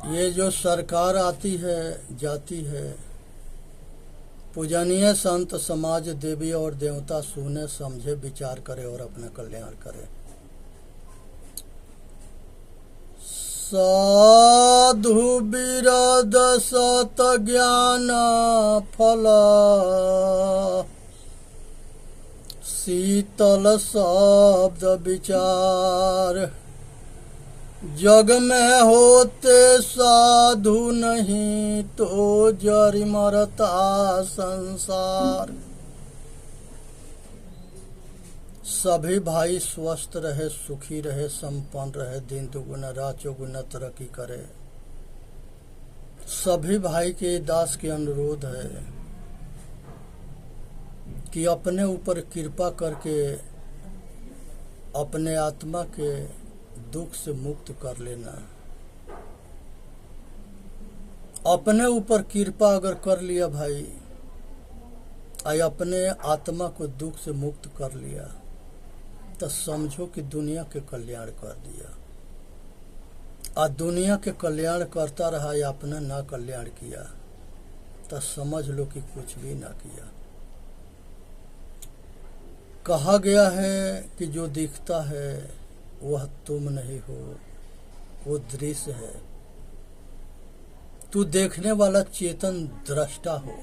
ये जो सरकार आती है जाती है, पूजनीय संत समाज देवी और देवता सुने समझे विचार करे और अपना कल्याण करे। साधु विरद सत ज्ञान फल, शीतल शब्द विचार, जग में होते साधु नहीं तो जरी मरता संसार। सभी भाई स्वस्थ रहे, सुखी रहे, संपन्न रहे, दिन दुगुना रात चौगुना तरक्की करे। सभी भाई के दास के अनुरोध है कि अपने ऊपर कृपा करके अपने आत्मा के दुख से मुक्त कर लेना। अपने ऊपर कृपा अगर कर लिया भाई, अपने आत्मा को दुख से मुक्त कर लिया, तो समझो कि दुनिया के कल्याण कर दिया। और दुनिया के कल्याण करता रहा या अपना ना कल्याण किया, तो समझ लो कि कुछ भी ना किया। कहा गया है कि जो दिखता है वह तुम नहीं हो, वो दृश्य है। तू देखने वाला चेतन दृष्टा हो।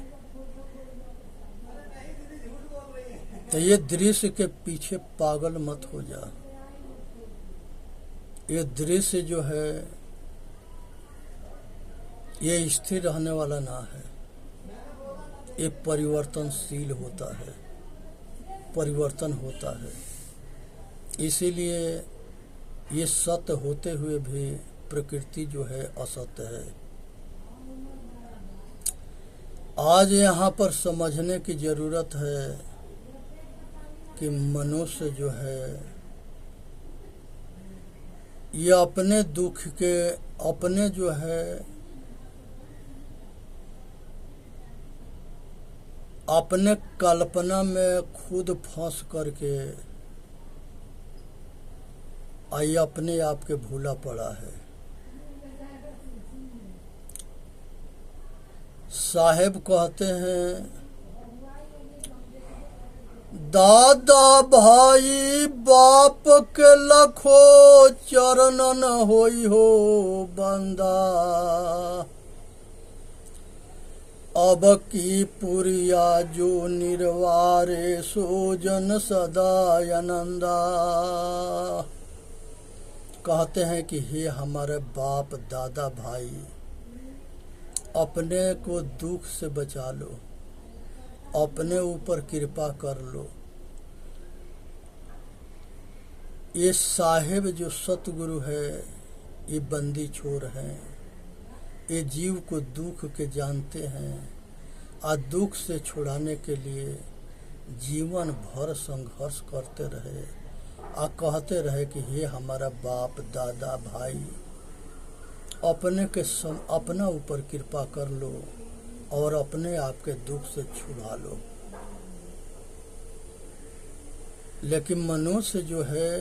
तो ये दृश्य के पीछे पागल मत हो जा। ये दृश्य जो है ये स्थिर रहने वाला ना है, ये परिवर्तनशील होता है, परिवर्तन होता है। इसीलिए ये सत्य होते हुए भी प्रकृति जो है असत्य है। आज यहाँ पर समझने की जरूरत है कि मनुष्य जो है ये अपने दुख के, अपने जो है अपने कल्पना में खुद फंस करके आई अपने आप के भूला पड़ा है। साहेब कहते हैं, दादा भाई बाप के लखो चरणन होई हो बंदा, अब की पुरिया जो निर्वारे सोजन सदा आनंदा। कहते हैं कि हे हमारे बाप दादा भाई, अपने को दुख से बचा लो, अपने ऊपर कृपा कर लो। ये साहेब जो सतगुरु है ये बंदी छोर हैं, ये जीव को दुख के जानते हैं और दुख से छुड़ाने के लिए जीवन भर संघर्ष करते रहे और कहते रहे कि हे हमारा बाप दादा भाई, अपने के अपना ऊपर कृपा कर लो और अपने आप के दुख से छुड़ा लो। लेकिन मनुष्य जो है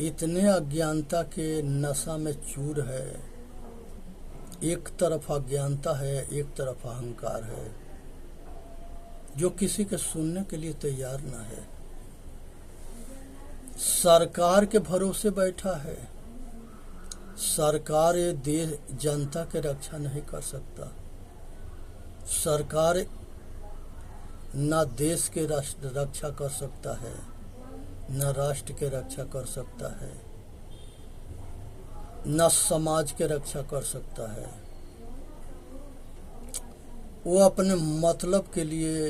इतने अज्ञानता के नशा में चूर है। एक तरफ अज्ञानता है, एक तरफ अहंकार है, जो किसी के सुनने के लिए तैयार ना है। सरकार के भरोसे बैठा है। सरकार ये देश जनता के रक्षा नहीं कर सकता। सरकार न देश के रक्षा कर सकता है, न राष्ट्र के रक्षा कर सकता है, न समाज के रक्षा कर सकता है। वो अपने मतलब के लिए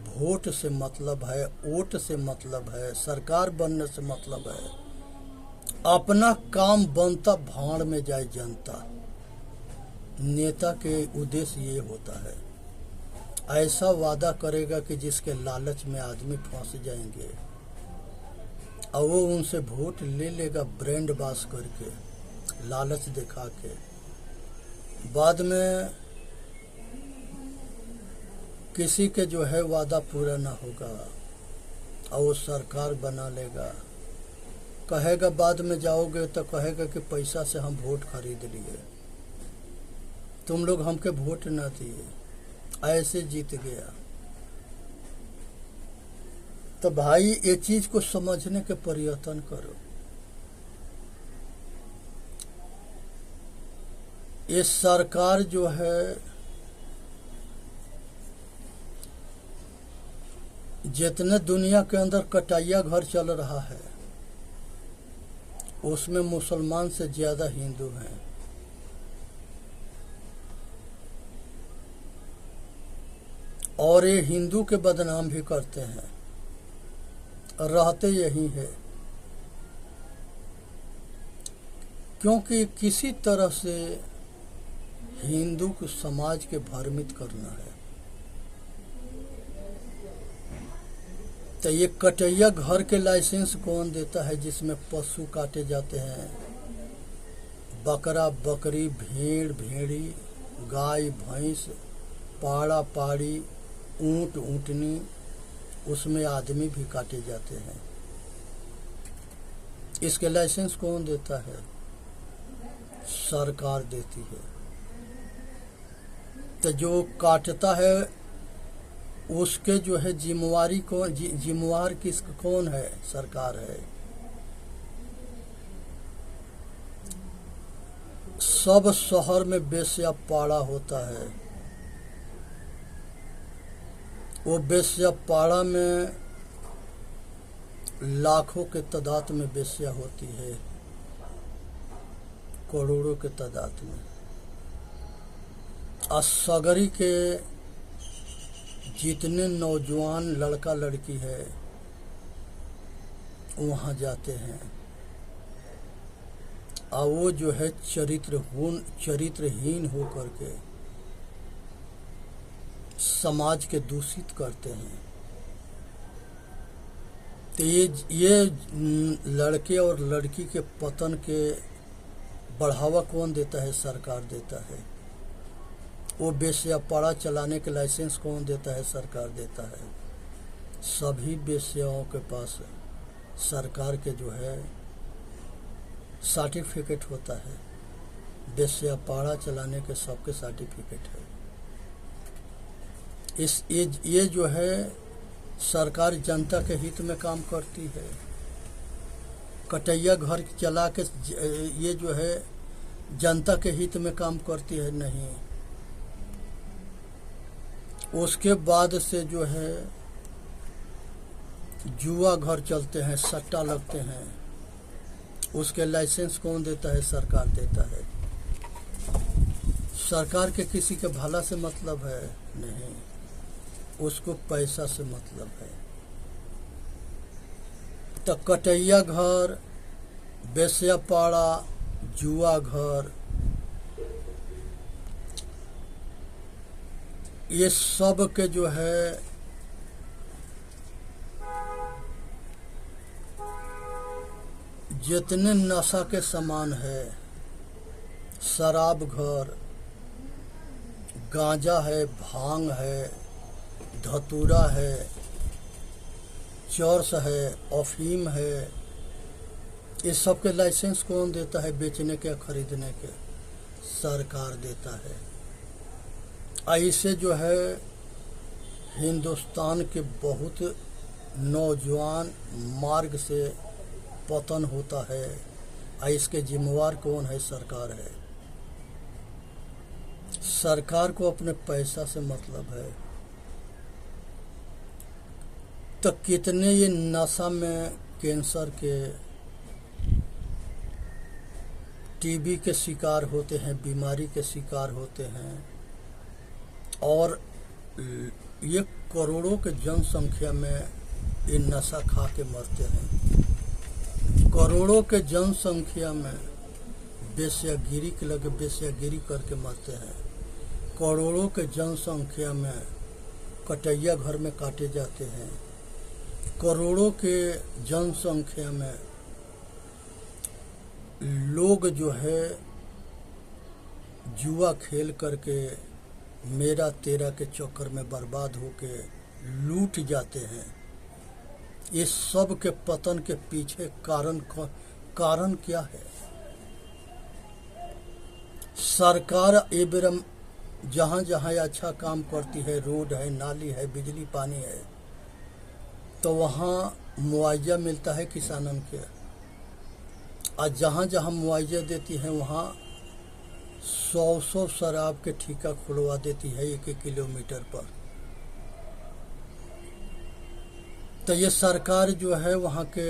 वोट से मतलब है, वोट से मतलब है, सरकार बनने से मतलब है। अपना काम बनता भाड़ में जाए जनता। नेता के उद्देश्य ये होता है। ऐसा वादा करेगा कि जिसके लालच में आदमी फंस जाएंगे और वो उनसे वोट ले लेगा ब्रांड बास करके, लालच दिखा के। बाद में किसी के जो है वादा पूरा ना होगा और वो सरकार बना लेगा कहेगा बाद में जाओगे तो कहेगा कि पैसा से हम वोट खरीद लिए, तुम लोग हमके वोट ना दिए, ऐसे जीत गया। तो भाई ये चीज को समझने के प्रयत्न करो। ये सरकार जो है जितने दुनिया के अंदर कटाइया घर चल रहा है उसमें मुसलमान से ज्यादा हिंदू हैं। और ये हिंदू के बदनाम भी करते हैं, रहते यही है। क्योंकि किसी तरह से हिंदू को समाज के भ्रमित करना है। तो ये कटैया घर के लाइसेंस कौन देता है जिसमें पशु काटे जाते हैं, बकरा बकरी, भेड़ भेड़ी, गाय भैंस, पाड़ा पाड़ी, ऊंट ऊंटनी, उसमें आदमी भी काटे जाते हैं। इसके लाइसेंस कौन देता है? सरकार देती है। तो जो काटता है उसके जो है जिम्मेवारी कौन, जिम्मेवार कौन है? सरकार है। सब शहर में वेश्या पाड़ा होता है। वो वेश्या पाड़ा में लाखों के तादाद में वेश्या होती है, करोड़ों के तादाद में। असगरी के जितने नौजवान लड़का लड़की है वहाँ जाते हैं और वो जो है चरित्रहीन होकर के समाज के दूषित करते हैं। तो ये लड़के और लड़की के पतन के बढ़ावा कौन देता है? सरकार देता है। वो वेश्या पाड़ा चलाने के लाइसेंस कौन देता है? सरकार देता है। सभी वेश्याओं के पास सरकार के जो है सर्टिफिकेट होता है। वेश्या पाड़ा चलाने के सबके सर्टिफिकेट है। ये जो है सरकार जनता के हित में काम करती है। कटैया घर चला के ये जो है जनता के हित में काम करती है? नहीं। उसके बाद से जो है जुआ घर चलते हैं, सट्टा लगते हैं, उसके लाइसेंस कौन देता है? सरकार देता है। सरकार के किसी के भला से मतलब है? नहीं, उसको पैसा से मतलब है। तो कटैया घर, वेश्या पाड़ा, जुआ घर, ये सब के जो है जितने नशा के सामान है, शराब घर, गांजा है, भांग है, धतूरा है, चरस है, अफीम है, ये सब के लाइसेंस कौन देता है? बेचने के, खरीदने के? सरकार देता है। ऐसे जो है हिंदुस्तान के बहुत नौजवान मार्ग से पतन होता है। इसके जिम्मेवार कौन है? सरकार है। सरकार को अपने पैसा से मतलब है। तो कितने ये नशा में कैंसर के, टीबी के शिकार होते हैं, बीमारी के शिकार होते हैं, और ये करोड़ों के जनसंख्या में ये नशा खा के मरते हैं। करोड़ों के जनसंख्या में वेश्यागिरी के लगे वेश्यागिरी करके मरते हैं। करोड़ों के जनसंख्या में कटैया घर में काटे जाते हैं। करोड़ों के जनसंख्या में लोग जो है जुआ खेल करके मेरा तेरा के चक्कर में बर्बाद होके लूट जाते हैं। इस सब के पतन के पीछे कारण क्या है? सरकार ए बेरम जहाँ जहाँ अच्छा काम करती है, रोड है, नाली है, बिजली पानी है, तो वहाँ मुआवजा मिलता है किसानन के। और जहाँ जहाँ मुआवजा देती है वहाँ 100 शराब के ठेका खुलवा देती है 1-1 किलोमीटर पर। तो ये सरकार जो है वहाँ के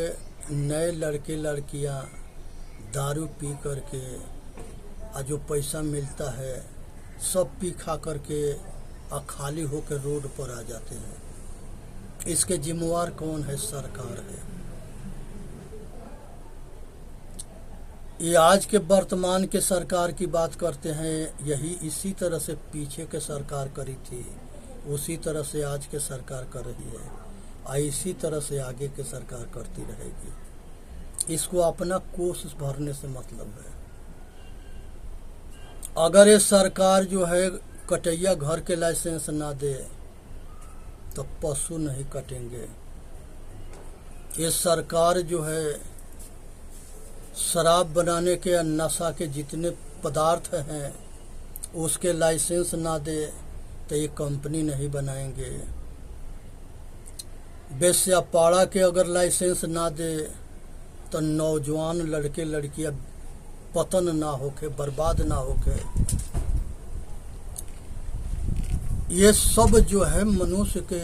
नए लड़के लड़कियाँ दारू पी करके और जो पैसा मिलता है सब पी खा करके और खाली होकर रोड पर आ जाते हैं। इसके जिम्मेवार कौन है? सरकार है। ये आज के वर्तमान के सरकार की बात करते हैं, यही इसी तरह से पीछे के सरकार करी थी, उसी तरह से आज के सरकार कर रही है और इसी तरह से आगे के सरकार करती रहेगी। इसको अपना कोशिश भरने से मतलब है। अगर ये सरकार जो है कटैया घर के लाइसेंस ना दे तो पशु नहीं कटेंगे। ये सरकार जो है शराब बनाने के या नशा के जितने पदार्थ हैं उसके लाइसेंस ना दे तो ये कंपनी नहीं बनाएंगे। वेश्यापाड़ा के अगर लाइसेंस ना दे तो नौजवान लड़के लड़कियां पतन ना होके, बर्बाद ना होके। ये सब जो है मनुष्य के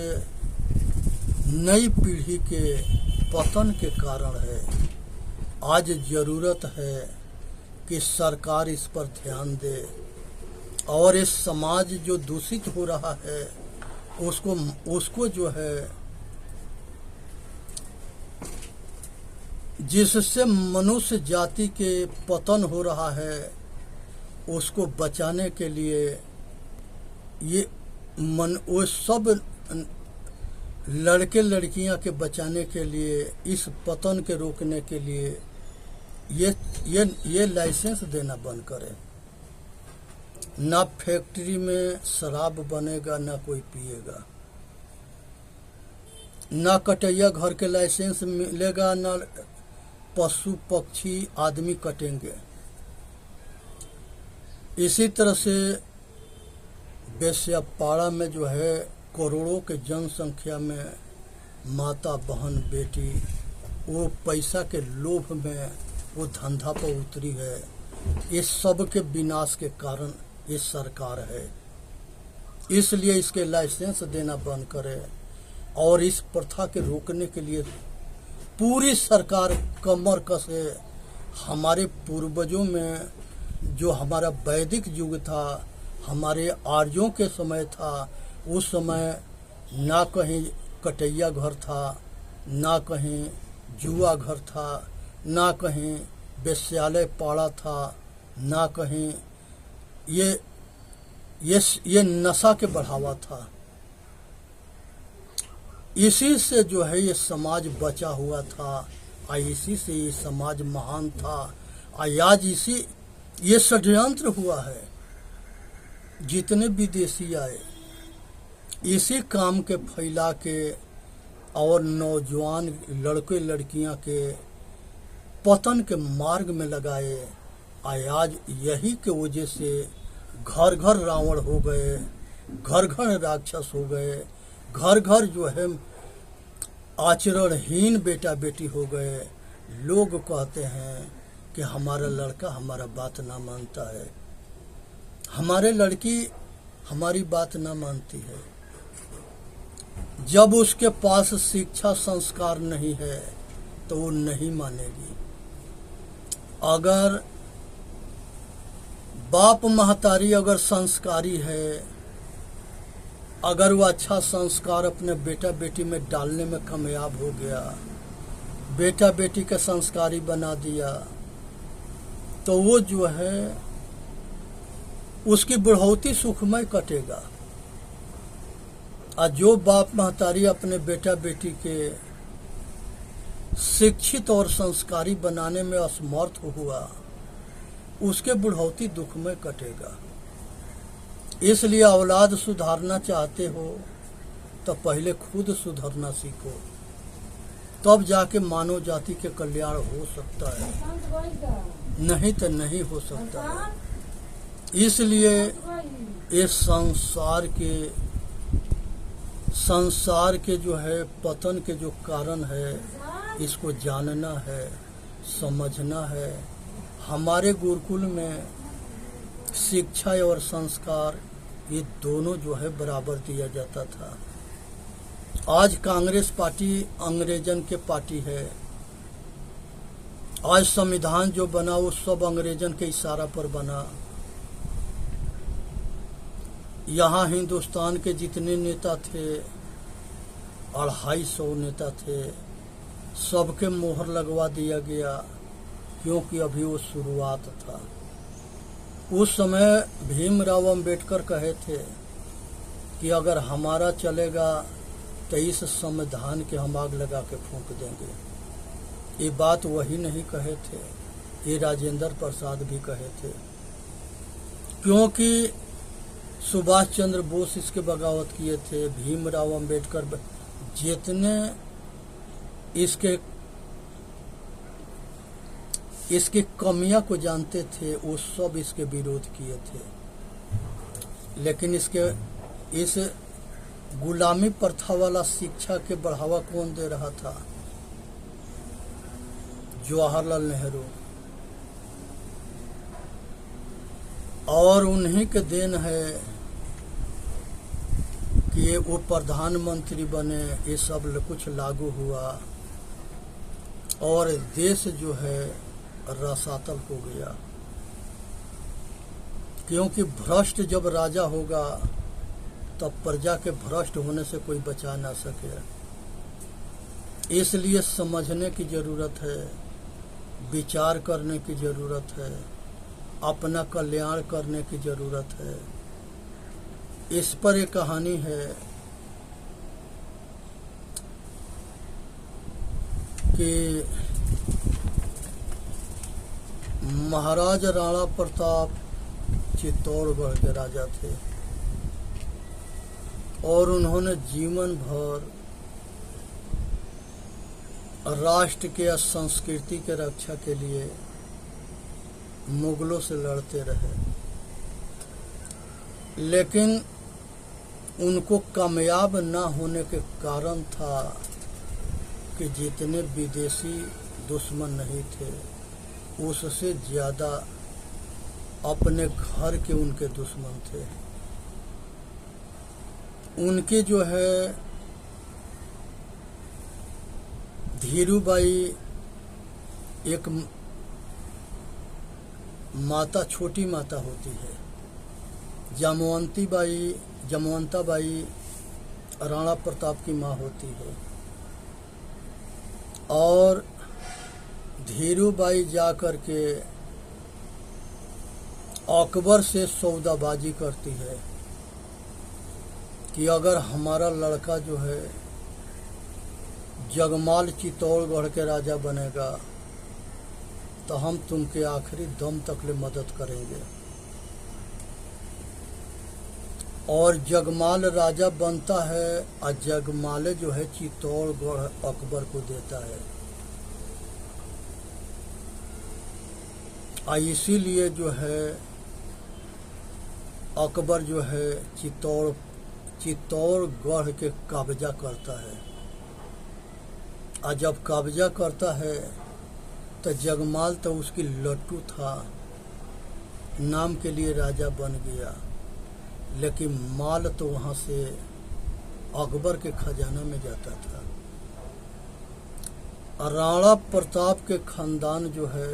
नई पीढ़ी के पतन के कारण है। आज जरूरत है कि सरकार इस पर ध्यान दे और इस समाज जो दूषित हो रहा है उसको जो है जिससे मनुष्य जाति के पतन हो रहा है उसको बचाने के लिए वो सब लड़के लड़कियां के बचाने के लिए, इस पतन के रोकने के लिए ये लाइसेंस देना बंद करे। ना फैक्ट्री में शराब बनेगा, ना कोई पिएगा, ना कटैया घर के लाइसेंस मिलेगा, ना पशु पक्षी आदमी कटेंगे। इसी तरह से वेश्यापाड़ा में जो है करोड़ों के जनसंख्या में माता बहन बेटी वो पैसा के लोभ में वो धंधा पर उतरी है। इस सब के विनाश के कारण ये सरकार है। इसलिए इसके लाइसेंस देना बंद करे और इस प्रथा के रोकने के लिए पूरी सरकार कमर कसे। हमारे पूर्वजों में जो हमारा वैदिक युग था, हमारे आर्यों के समय था, उस समय ना कहीं कटैया घर था, ना कहीं जुआ घर था, ना कहीं वेश्यालय पाड़ा था, ना कहीं ये नशा के बढ़ावा था। इसी से जो है ये समाज बचा हुआ था और इसी से ये समाज महान था और आज इसी ये षड्यंत्र हुआ है। जितने विदेशी आए इसी काम के फैला के और नौजवान लड़के लड़कियां के पतन के मार्ग में लगाए। आज यही के वजह से घर घर रावण हो गए, घर घर राक्षस हो गए, घर घर जो है आचरणहीन बेटा बेटी हो गए। लोग कहते हैं कि हमारा लड़का हमारा बात ना मानता है, हमारे लड़की हमारी बात ना मानती है। जब उसके पास शिक्षा संस्कार नहीं है तो वो नहीं मानेगी। अगर बाप महतारी अगर संस्कारी है, अगर वो अच्छा संस्कार अपने बेटा बेटी में डालने में कामयाब हो गया, बेटा बेटी का संस्कारी बना दिया, तो वो जो है उसकी बुढ़ौती सुखमय कटेगा। और जो बाप महतारी अपने बेटा बेटी के शिक्षित और संस्कारी बनाने में असमर्थ हुआ, उसके बुढ़ौती दुखमय कटेगा। इसलिए औलाद सुधारना चाहते हो तो पहले खुद सुधरना सीखो। तब जाके मानव जाति के कल्याण हो सकता है, नहीं तो नहीं हो सकता है। इसलिए इस संसार के जो है पतन के जो कारण है, इसको जानना है, समझना है। हमारे गुरुकुल में शिक्षा और संस्कार ये दोनों जो है बराबर दिया जाता था। आज कांग्रेस पार्टी अंग्रेजन के पार्टी है। आज संविधान जो बना वो सब अंग्रेजन के इशारा पर बना। यहाँ हिंदुस्तान के जितने नेता थे 250 नेता थे, सबके मोहर लगवा दिया गया, क्योंकि अभी वो शुरुआत था। उस समय भीमराव अंबेडकर कहे थे कि अगर हमारा चलेगा तो इस संविधान के हम आग लगा के फूंक देंगे। ये बात वही नहीं कहे थे, ये राजेंद्र प्रसाद भी कहे थे, क्योंकि सुभाष चंद्र बोस इसके बगावत किए थे। भीमराव अंबेडकर जितने इसके कमियां को जानते थे वो सब इसके विरोध किए थे। लेकिन इस गुलामी प्रथा वाला शिक्षा के बढ़ावा कौन दे रहा था? जवाहरलाल नेहरू। और उन्हीं के देन है कि वो प्रधानमंत्री बने, ये सब कुछ लागू हुआ और देश जो है रसातल हो गया। क्योंकि भ्रष्ट जब राजा होगा तब प्रजा के भ्रष्ट होने से कोई बचा ना सके। इसलिए समझने की जरूरत है, विचार करने की जरूरत है, अपना कल्याण करने की जरूरत है। इस पर एक कहानी है कि महाराज राणा प्रताप चित्तौड़गढ़ के राजा थे और उन्होंने जीवन भर राष्ट्र के संस्कृति के रक्षा के लिए मुगलों से लड़ते रहे। लेकिन उनको कामयाब ना होने के कारण था कि जितने विदेशी दुश्मन नहीं थे उससे ज़्यादा अपने घर के उनके दुश्मन थे। उनके जो है धीरूबाई एक माता, छोटी माता होती है। जमवंता बाई राणा प्रताप की माँ होती है और धीरूबाई जा कर के अकबर से सौदाबाजी करती है कि अगर हमारा लड़का जो है जगमाल चित्तौड़गढ़ के राजा बनेगा तो हम तुमके आखिरी दम तक ले मदद करेंगे। और जगमाल राजा बनता है और जगमाल जो है चित्तौड़गढ़ अकबर को देता है। इसीलिए जो है अकबर जो है चित्तौड़गढ़ के कब्जा करता है। और जब कब्जा करता है तो जगमाल तो उसकी लट्टू था, नाम के लिए राजा बन गया, लेकिन माल तो वहाँ से अकबर के खजाना में जाता था। राणा प्रताप के खानदान जो है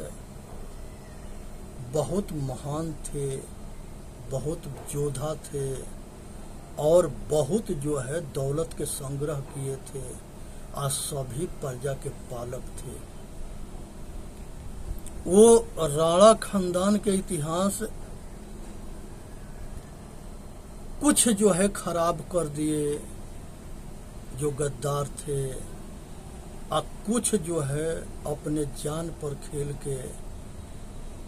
बहुत महान थे, बहुत योद्धा थे और बहुत जो है दौलत के संग्रह किए थे और सभी प्रजा के पालक थे। वो राणा खानदान के इतिहास कुछ जो है खराब कर दिए जो गद्दार थे, और कुछ जो है अपने जान पर खेल के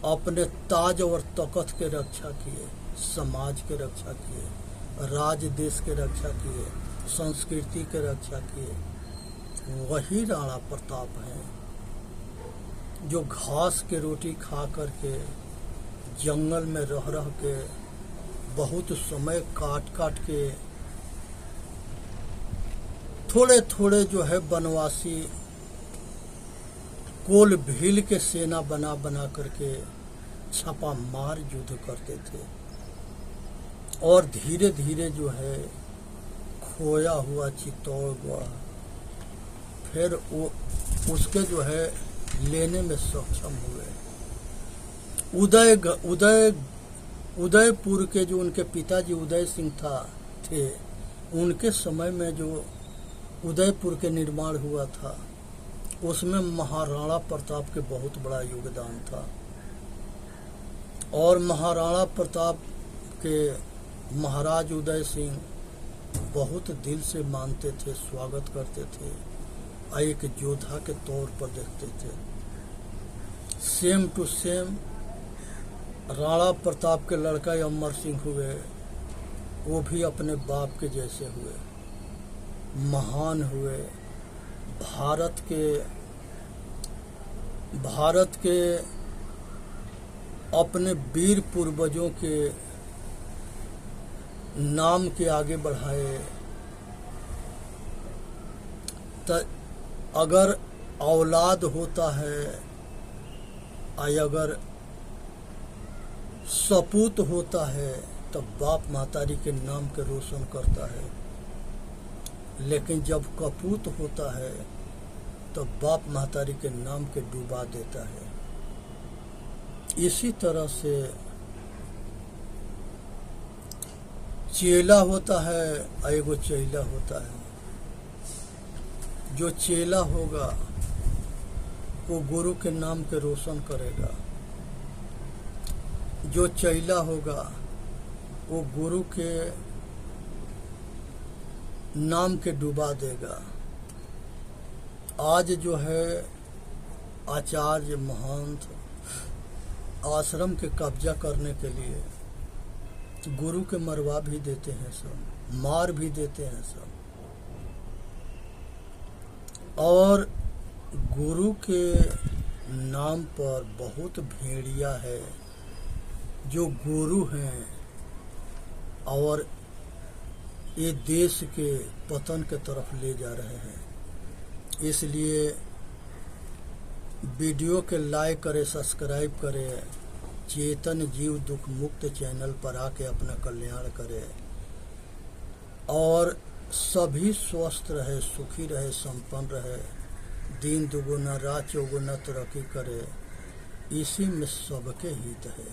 अपने ताज और तख्त के रक्षा किए, समाज के रक्षा किए, राज देश के रक्षा किए, संस्कृति के रक्षा किए। वही राणा प्रताप हैं जो घास के रोटी खा करके जंगल में रह रह के बहुत समय काट काट के थोड़े थोड़े जो है बनवासी कोल भील के सेना बना बना करके छापा मार युद्ध करते थे और धीरे धीरे जो है खोया हुआ चित्तौड़गढ़ फिर वो उसके जो है लेने में सक्षम हुए। उदयपुर के जो उनके पिताजी उदय सिंह थे उनके समय में जो उदयपुर के निर्माण हुआ था उसमें महाराणा प्रताप के बहुत बड़ा योगदान था और महाराणा प्रताप के महाराज उदय सिंह बहुत दिल से मानते थे, स्वागत करते थे, एक योद्धा के तौर पर देखते थे। Same to same Rana Pratap के लड़का अमर सिंह हुए, वो भी अपने बाप के जैसे हुए, महान हुए। भारत के अपने वीर पूर्वजों के नाम के आगे बढ़ाए। अगर औलाद होता है अगर सपूत होता है तब बाप महतारी के नाम के रोशन करता है, लेकिन जब कपूत होता है तब बाप महतारी के नाम के डुबा देता है। इसी तरह से चेला होता है एगो चेला होता है। जो चेला होगा वो गुरु के नाम के रोशन करेगा, जो चेला होगा वो गुरु के नाम के डुबा देगा। आज जो है आचार्य महंत आश्रम के कब्जा करने के लिए गुरु के मरवा भी देते हैं सब, मार भी देते हैं सब, और गुरु के नाम पर बहुत भेड़िया है जो गुरु हैं और ये देश के पतन के तरफ ले जा रहे हैं। इसलिए वीडियो के लाइक करें, सब्सक्राइब करें, चेतन जीव दुख मुक्त चैनल पर आके अपना कल्याण करें और सभी स्वस्थ रहे, सुखी रहे, संपन्न रहे, दिन दुगुना रात चौगुना तरक्की करे, इसी में सबके हित है।